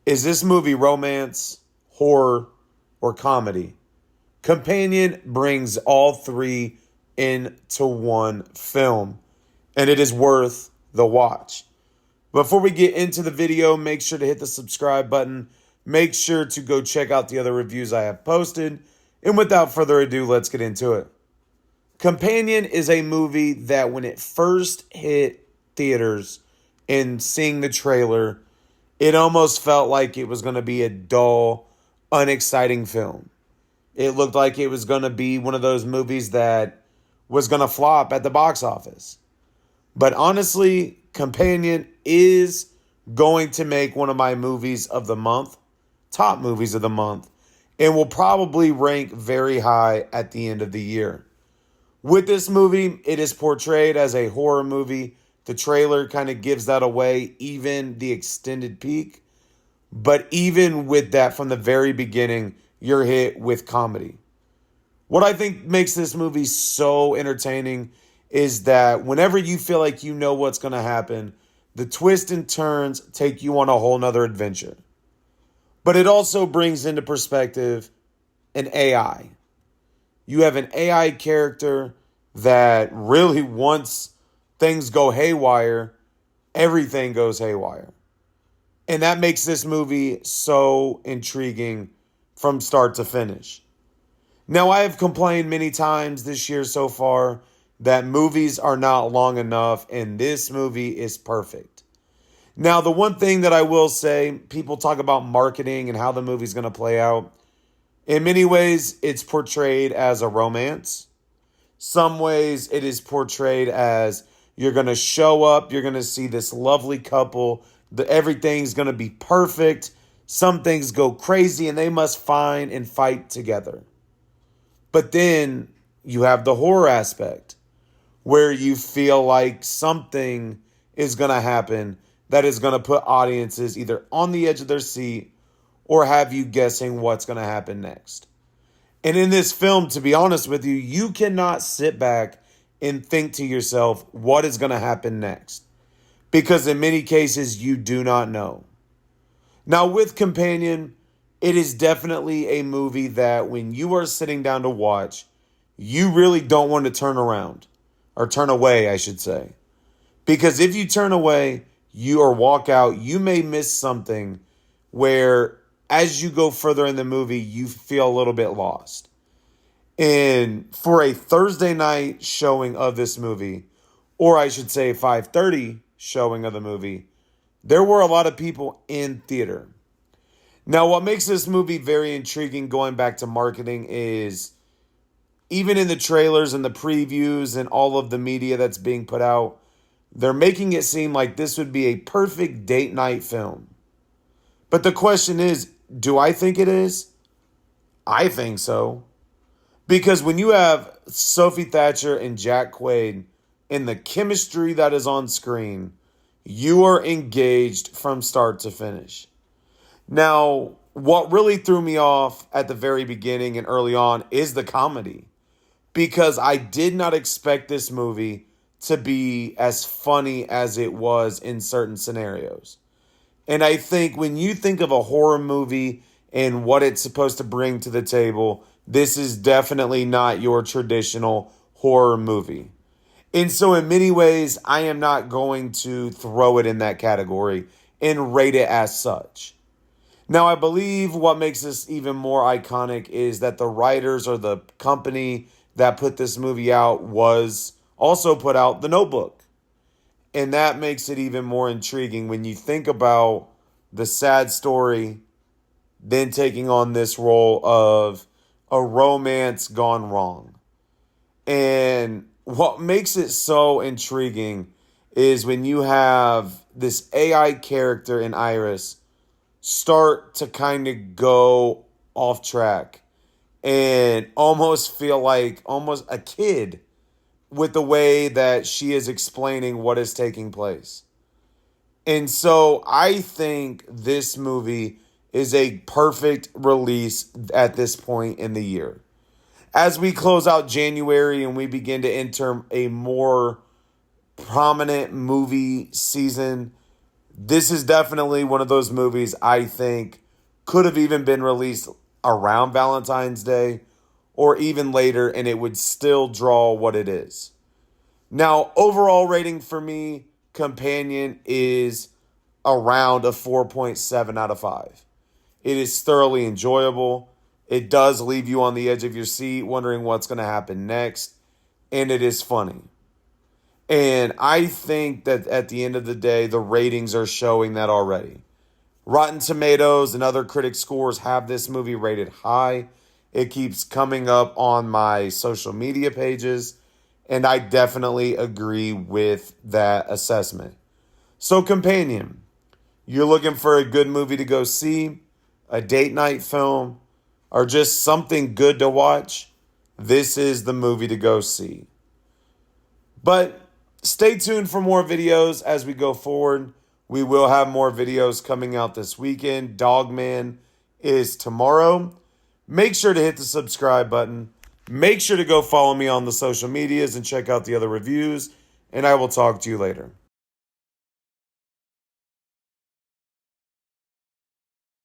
Is this movie romance, horror, or comedy? Companion brings all three into one film, and it is worth the watch. Before we get into the video, make sure to hit the subscribe button. Make sure to go check out the other reviews I have posted. And without further ado, let's get into it. Companion is a movie that when it first hit theaters and seeing the trailer, it almost felt like it was going to be a dull, unexciting film. It looked like it was going to be one of those movies that was going to flop at the box office. But honestly, Companion is going to make one of my movies of the month, top movies of the month, and will probably rank very high at the end of the year. With this movie, it is portrayed as a horror movie. The trailer kind of gives that away, even the extended peek. But even with that, from the very beginning, you're hit with comedy. What I think makes this movie so entertaining is that whenever you feel like you know what's going to happen, the twists and turns take you on a whole nother adventure. But it also brings into perspective an AI. You have an AI character that really, once things go haywire, everything goes haywire. And that makes this movie so intriguing from start to finish. Now, I have complained many times this year so far that movies are not long enough, and this movie is perfect. Now, the one thing that I will say, people talk about marketing and how the movie's going to play out. In many ways, it's portrayed as a romance. Some ways, it is portrayed as you're going to show up, you're going to see this lovely couple, everything's going to be perfect. Some things go crazy, and they must find and fight together. But then you have the horror aspect, where you feel like something is going to happen that is going to put audiences either on the edge of their seat or have you guessing what's going to happen next. And in this film, to be honest with you, you cannot sit back and think to yourself, what is going to happen next? Because in many cases, you do not know. Now, with Companion, it is definitely a movie that when you are sitting down to watch, you really don't want to turn around. Or turn away, I should say. Because if you turn away, you or walk out, you may miss something where as you go further in the movie, you feel a little bit lost. And for a Thursday night showing of this movie, or I should say 5:30 showing of the movie, there were a lot of people in theater. Now, what makes this movie very intriguing, going back to marketing, is even in the trailers and the previews and all of the media that's being put out, they're making it seem like this would be a perfect date night film. But the question is, do I think it is? I think so. Because when you have Sophie Thatcher and Jack Quaid and the chemistry that is on screen, you are engaged from start to finish. Now, what really threw me off at the very beginning and early on is the comedy. Because I did not expect this movie to be as funny as it was in certain scenarios. And I think when you think of a horror movie and what it's supposed to bring to the table, this is definitely not your traditional horror movie. And so in many ways, I am not going to throw it in that category and rate it as such. Now, I believe what makes this even more iconic is that the writers or the company that put this movie out was also put out The Notebook. And that makes it even more intriguing when you think about the sad story, then taking on this role of a romance gone wrong. And what makes it so intriguing is when you have this AI character in Iris start to kind of go off track and almost feel like almost a kid with the way that she is explaining what is taking place. And so I think this movie is a perfect release at this point in the year. As we close out January and we begin to enter a more prominent movie season, This is definitely one of those movies I think could have even been released around Valentine's Day or even later, and it would still draw what it is. Now, overall rating for me, Companion is around a 4.7 out of 5. It is thoroughly enjoyable. It does leave you on the edge of your seat wondering what's going to happen next, and it is funny. And I think that at the end of the day, the ratings are showing that already. Rotten Tomatoes and other critic scores have this movie rated high. It keeps coming up on my social media pages, and I definitely agree with that assessment. So, Companion, you're looking for a good movie to go see, a date night film, or just something good to watch, this is the movie to go see. But stay tuned for more videos as we go forward. We will have more videos coming out this weekend. Dogman is tomorrow. Make sure to hit the subscribe button. Make sure to go follow me on the social medias and check out the other reviews. And I will talk to you later.